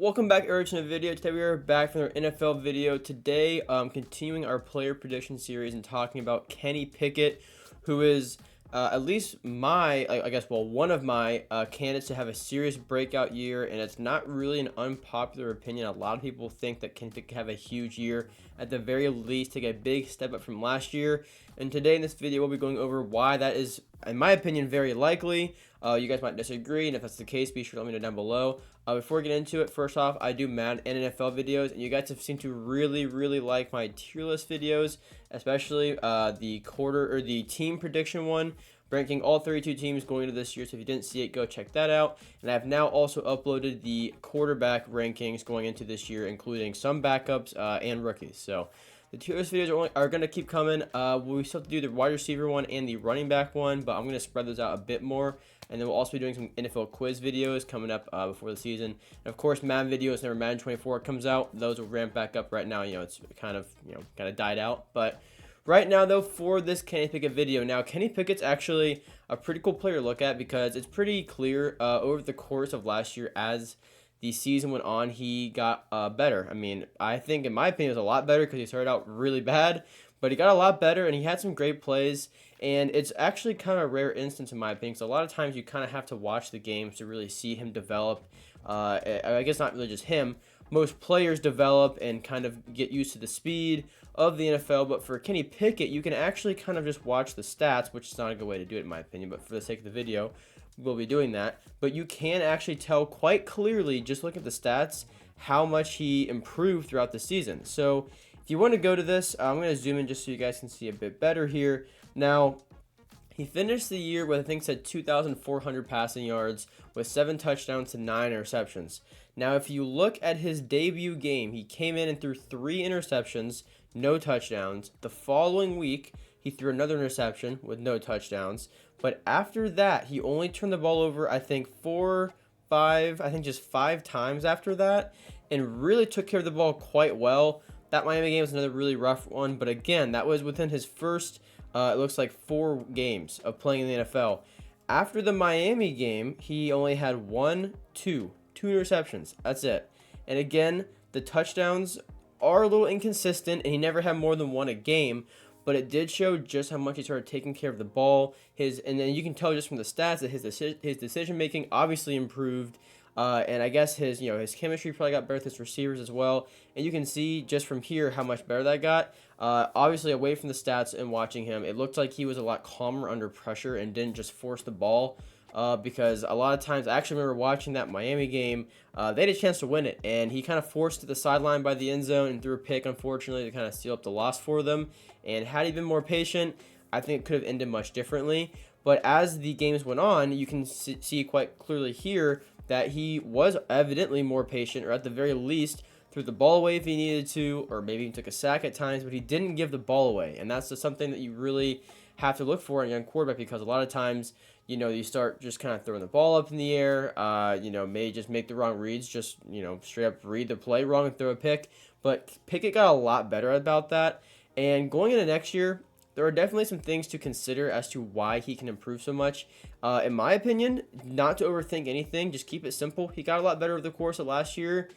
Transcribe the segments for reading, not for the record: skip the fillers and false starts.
Welcome back, everyone, to the video. Today we are back from our NFL video. Today, continuing our player prediction series and talking about Kenny Pickett, who is at least one of my candidates to have a serious breakout year. And it's not really an unpopular opinion. A lot of people think that Kenny Pickett could have a huge year, at the very least, take a big step up from last year. And today in this video, we'll be going over why that is, in my opinion, very likely. You guys might disagree, and if that's the case, be sure to let me know down below. Before we get into it, first off, I do Madden and NFL videos, and you guys have seemed to really like my tier list videos, especially the team prediction one, ranking all 32 teams going into this year. So if you didn't see it, go check that out. And I've now also uploaded the quarterback rankings going into this year, including some backups and rookies. So the tier list videos are going to keep coming. We still have to do the wide receiver one and the running back one, but I'm going to spread those out a bit more. And then we'll also be doing some NFL quiz videos coming up before the season. And of course, Madden videos, whenever Madden 24 comes out, those will ramp back up right now. It's kind of died out. But right now, though, for this Kenny Pickett video, now Kenny Pickett's actually a pretty cool player to look at because it's pretty clear over the course of last year as the season went on, he got better. I mean, I think, in my opinion, it was a lot better because he started out really bad, but he got a lot better, and he had some great plays. And it's actually kind of a rare instance, in my opinion, because a lot of times you kind of have to watch the games to really see him develop. I guess not really just him. Most players develop and kind of get used to the speed of the NFL, but for Kenny Pickett, you can actually kind of just watch the stats, which is not a good way to do it, in my opinion, but for the sake of the video, we'll be doing that. But you can actually tell quite clearly, just look at the stats, how much he improved throughout the season. So if you want to go to this, I'm going to zoom in just so you guys can see a bit better here. Now, he finished the year with, I think, said 2,400 passing yards with 7 touchdowns to 9 interceptions. Now, if you look at his debut game, he came in and threw 3 interceptions, no touchdowns. The following week, he threw another interception with no touchdowns. But after that, he only turned the ball over, I think, just 5 times after that, and really took care of the ball quite well. That Miami game was another really rough one, but again, that was within his first, it looks like 4 games of playing in the NFL. After the Miami game, he only had two interceptions. That's it. And again, the touchdowns are a little inconsistent, and he never had more than 1 a game, but it did show just how much he started taking care of the ball. And then you can tell just from the stats that his decision making obviously improved. And I guess his chemistry probably got better with his receivers as well. And you can see just from here how much better that got. Obviously, away from the stats and watching him, it looked like he was a lot calmer under pressure and didn't just force the ball. Because a lot of times, I actually remember watching that Miami game, they had a chance to win it, and he kind of forced to the sideline by the end zone and threw a pick, unfortunately, to kind of seal up the loss for them. And had he been more patient, I think it could have ended much differently. But as the games went on, you can see quite clearly here that he was evidently more patient, or at the very least, threw the ball away if he needed to, or maybe even took a sack at times, but he didn't give the ball away. And that's just something that you really have to look for in a young quarterback, because a lot of times, you start just kind of throwing the ball up in the air, may just make the wrong reads, just, straight up read the play wrong and throw a pick. But Pickett got a lot better about that. And going into next year, there are definitely some things to consider as to why he can improve so much. In my opinion, not to overthink anything, just keep it simple. He got a lot better over the course of last year,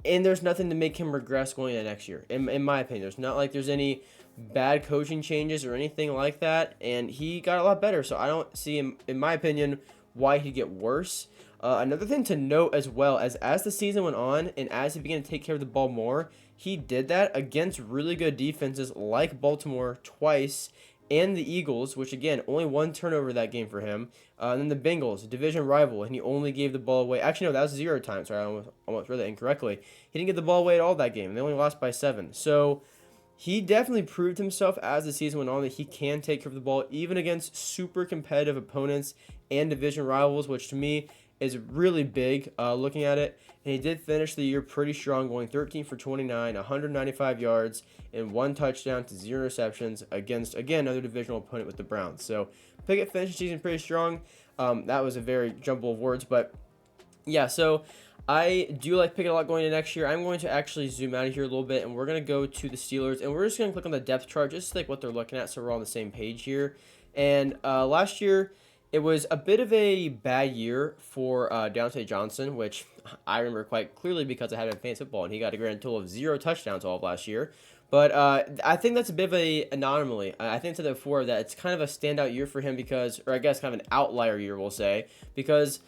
and there's nothing to make him regress going into next year. In my opinion, there's not like there's any bad coaching changes or anything like that, and he got a lot better. So I don't see him, in my opinion, why he'd get worse. Another thing to note as well, as the season went on and as he began to take care of the ball more, he did that against really good defenses like Baltimore twice and the Eagles, which again, only 1 turnover that game for him. And then the Bengals, division rival, and he only gave the ball away. Actually, no, that was 0 times. Sorry, I almost read that incorrectly. He didn't get the ball away at all that game. They only lost by 7. So he definitely proved himself as the season went on that he can take care of the ball even against super competitive opponents and division rivals, which to me is really big looking at it. And he did finish the year pretty strong, going 13 for 29, 195 yards, and 1 touchdown to 0 interceptions against, again, another divisional opponent with the Browns. So Pickett finished the season pretty strong. That was a very jumble of words, but yeah, so I do like Pickett a lot going into next year. I'm going to actually zoom out of here a little bit, and we're going to go to the Steelers, and we're just going to click on the depth chart, just like what they're looking at, so we're all on the same page here. And last year, It was a bit of a bad year for Deontay Johnson, which I remember quite clearly because I had him in fantasy football, and he got a grand total of 0 touchdowns all of last year. But I think that's a bit of an anomaly. I think I said that before that it's kind of a standout year for him because, or I guess kind of an outlier year, we'll say, because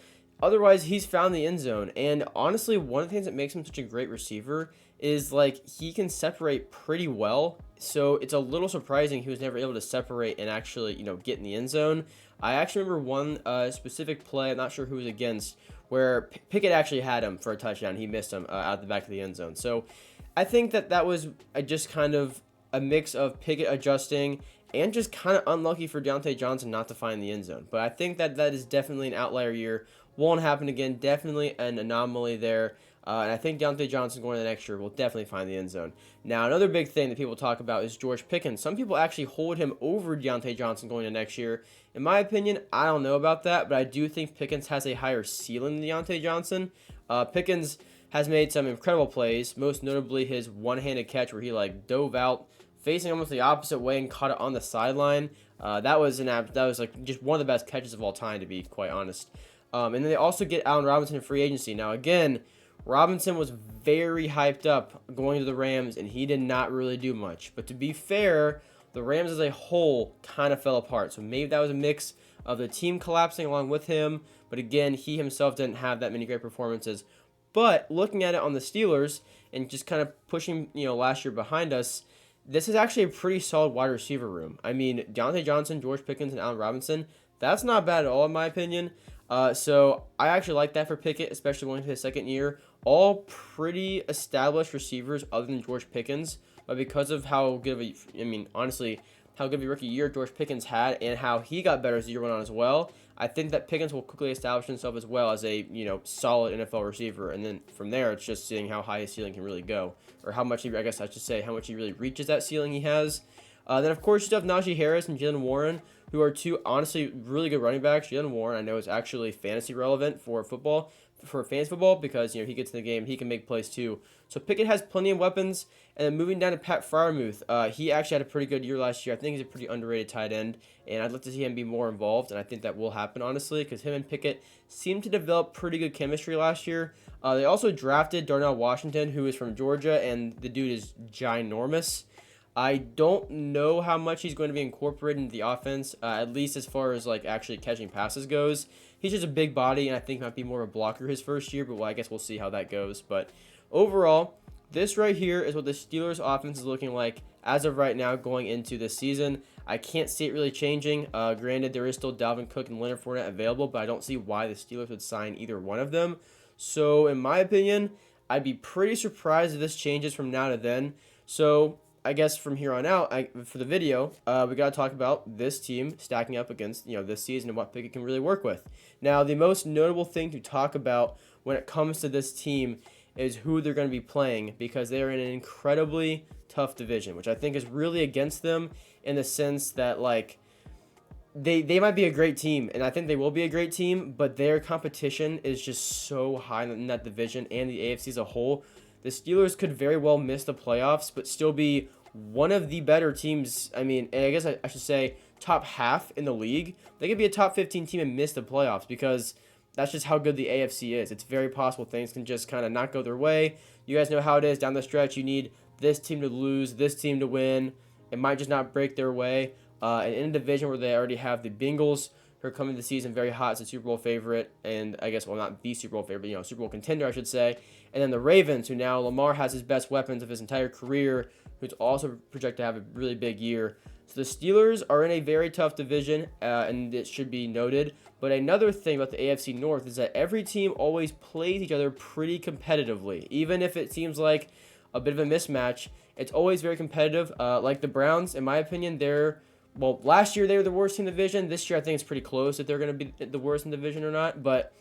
otherwise he's found the end zone. And honestly, one of the things that makes him such a great receiver is like he can separate pretty well. So it's a little surprising he was never able to separate and actually, get in the end zone. I actually remember one specific play, I'm not sure who it was against, where Pickett actually had him for a touchdown. He missed him out the back of the end zone. So I think that was just kind of a mix of Pickett adjusting and just kind of unlucky for Deontay Johnson not to find the end zone. But I think that is definitely an outlier year. Won't happen again. Definitely an anomaly there. And I think Deontay Johnson going to the next year will definitely find the end zone. Now, another big thing that people talk about is George Pickens. Some people actually hold him over Deontay Johnson going to next year. In my opinion, I don't know about that, but I do think Pickens has a higher ceiling than Deontay Johnson. Pickens has made some incredible plays, most notably his one-handed catch where he dove out, facing almost the opposite way and caught it on the sideline. That was just one of the best catches of all time, to be quite honest. And then they also get Allen Robinson in free agency. Now, again, Robinson was very hyped up going to the Rams, and he did not really do much. But to be fair, the Rams as a whole kind of fell apart. So maybe that was a mix of the team collapsing along with him. But again, he himself didn't have that many great performances. But looking at it on the Steelers and just kind of pushing, last year behind us, this is actually a pretty solid wide receiver room. I mean, Deontay Johnson, George Pickens, and Allen Robinson, that's not bad at all in my opinion. So I actually like that for Pickett, especially going into his second year. All pretty established receivers other than George Pickens, but because of how good of honestly, how good of a rookie year George Pickens had and how he got better as the year went on as well, I think that Pickens will quickly establish himself as well as a, solid NFL receiver. And then from there, it's just seeing how high his ceiling can really go, or how much how much he really reaches that ceiling he has. Then, of course, you still have Najee Harris and Jalen Warren, who are two, honestly, really good running backs. Jalen Warren, I know, is actually fantasy relevant for fantasy football, because, he gets in the game, he can make plays too. So Pickett has plenty of weapons. And then moving down to Pat Freiermuth, he actually had a pretty good year last year. I think he's a pretty underrated tight end, and I'd like to see him be more involved, and I think that will happen, honestly, because him and Pickett seemed to develop pretty good chemistry last year. They also drafted Darnell Washington, who is from Georgia, and the dude is ginormous. I don't know how much he's going to be incorporated into the offense, at least as far as actually catching passes goes. He's just a big body, and I think might be more of a blocker his first year, but I guess we'll see how that goes. But overall, this right here is what the Steelers' offense is looking like as of right now going into this season. I can't see it really changing. Granted, there is still Dalvin Cook and Leonard Fournette available, but I don't see why the Steelers would sign either one of them. So, in my opinion, I'd be pretty surprised if this changes from now to then. So, I guess from here on out, for the video, we got to talk about this team stacking up against, this season and what Pickett can really work with. Now, the most notable thing to talk about when it comes to this team is who they're going to be playing, because they're in an incredibly tough division, which I think is really against them in the sense that, they might be a great team, and I think they will be a great team, but their competition is just so high in that division and the AFC as a whole. The Steelers could very well miss the playoffs, but still be one of the better teams. I mean, and I guess I should say top half in the league. They could be a top 15 team and miss the playoffs, because that's just how good the AFC is. It's very possible things can just kind of not go their way. You guys know how it is down the stretch. You need this team to lose, this team to win. It might just not break their way. And in a division where they already have the Bengals, who are coming to the season very hot as a Super Bowl favorite, and I guess, well, not the Super Bowl favorite, but, Super Bowl contender, I should say. And then the Ravens, who now Lamar has his best weapons of his entire career, who's also projected to have a really big year. So the Steelers are in a very tough division, and it should be noted. But another thing about the AFC North is that every team always plays each other pretty competitively. Even if it seems like a bit of a mismatch, it's always very competitive. Like the Browns, in my opinion, last year they were the worst in the division. This year I think it's pretty close if they're going to be the worst in the division or not. But,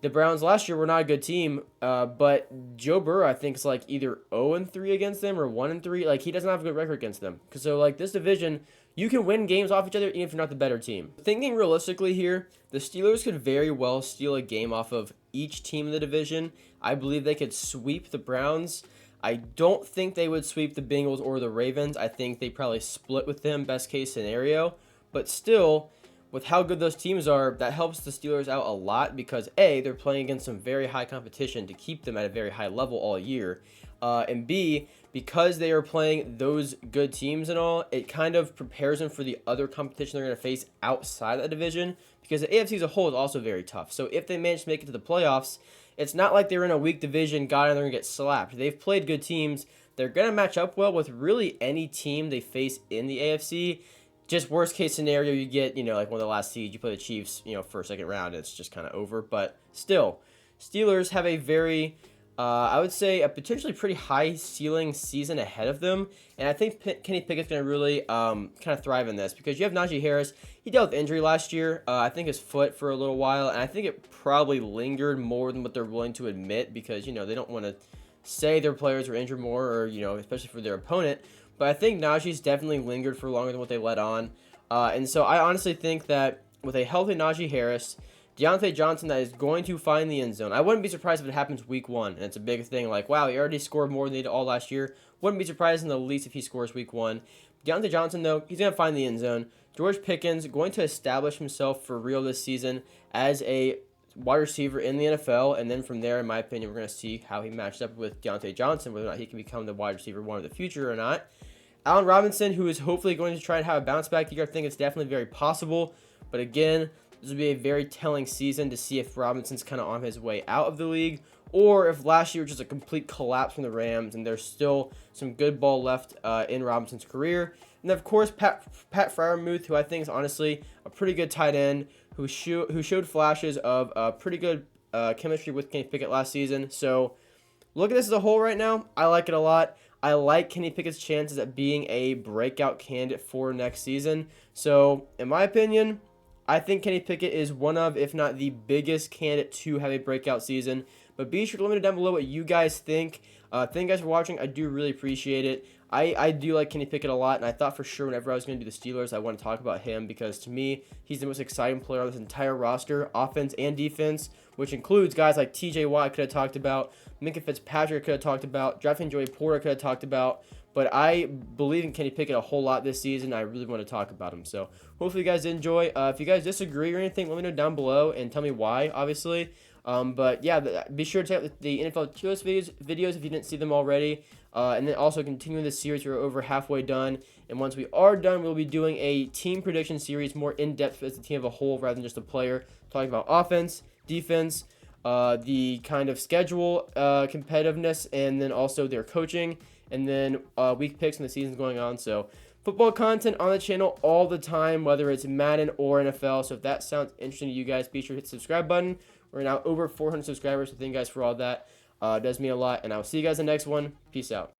the Browns last year were not a good team, but Joe Burrow, I think, is either 0-3 against them or 1-3. He doesn't have a good record against them. So, this division, you can win games off each other even if you're not the better team. Thinking realistically here, the Steelers could very well steal a game off of each team in the division. I believe they could sweep the Browns. I don't think they would sweep the Bengals or the Ravens. I think they probably split with them, best case scenario. But still, with how good those teams are, that helps the Steelers out a lot because A, they're playing against some very high competition to keep them at a very high level all year. And B, because they are playing those good teams and all, it kind of prepares them for the other competition they're going to face outside of the division because the AFC as a whole is also very tough. So if they manage to make it to the playoffs, it's not like they're in a weak division, got in there and get slapped. They've played good teams. They're going to match up well with really any team they face in the AFC. Just worst case scenario, you get, like one of the last seeds, you play the Chiefs, first, second round, it's just kind of over. But still, Steelers have a very, I would say, a potentially pretty high ceiling season ahead of them. And I think Kenny Pickett's going to really kind of thrive in this because you have Najee Harris. He dealt with injury last year, I think his foot for a little while. And I think it probably lingered more than what they're willing to admit because, they don't want to say their players were injured more or, especially for their opponent. But I think Najee's definitely lingered for longer than what they let on. And so I honestly think that with a healthy Najee Harris, Deontay Johnson that is going to find the end zone. I wouldn't be surprised if it happens week 1. And it's a big thing like, wow, he already scored more than he did all last year. Wouldn't be surprised in the least if he scores week 1. Deontay Johnson, though, he's going to find the end zone. George Pickens going to establish himself for real this season as a wide receiver in the NFL. And then from there, in my opinion, we're going to see how he matches up with Deontay Johnson, whether or not he can become the wide receiver one of the future or not. Allen Robinson, who is hopefully going to try and have a bounce back year, I think it's definitely very possible. But again, this will be a very telling season to see if Robinson's kind of on his way out of the league or if last year was just a complete collapse from the Rams and there's still some good ball left in Robinson's career. And then, of course, Pat Freiermuth, who I think is honestly a pretty good tight end, who showed flashes of pretty good chemistry with Kenny Pickett last season. So look at this as a whole right now. I like it a lot. I like Kenny Pickett's chances at being a breakout candidate for next season. So, in my opinion, I think Kenny Pickett is one of, if not the biggest candidate to have a breakout season. But be sure to let me know down below what you guys think. Thank you guys for watching. I do really appreciate it. I do like Kenny Pickett a lot, and I thought for sure whenever I was going to do the Steelers, I want to talk about him because to me, he's the most exciting player on this entire roster, offense and defense, which includes guys like TJ Watt I could have talked about, Minkah Fitzpatrick I could have talked about, drafting Joey Porter I could have talked about, but I believe in Kenny Pickett a whole lot this season. I really want to talk about him, so hopefully you guys enjoy. If you guys disagree or anything, let me know down below and tell me why, obviously. But yeah, be sure to check out the NFL tier list videos if you didn't see them already. And then also continuing this series, we're over halfway done. And once we are done, we'll be doing a team prediction series more in-depth as a team of a whole rather than just a player. Talking about offense, defense, the kind of schedule competitiveness, and then also their coaching. And then week picks when the season's going on. So football content on the channel all the time, whether it's Madden or NFL. So if that sounds interesting to you guys, be sure to hit the subscribe button. We're now over 400 subscribers, so thank you guys for all that. It does mean a lot, and I'll see you guys in the next one. Peace out.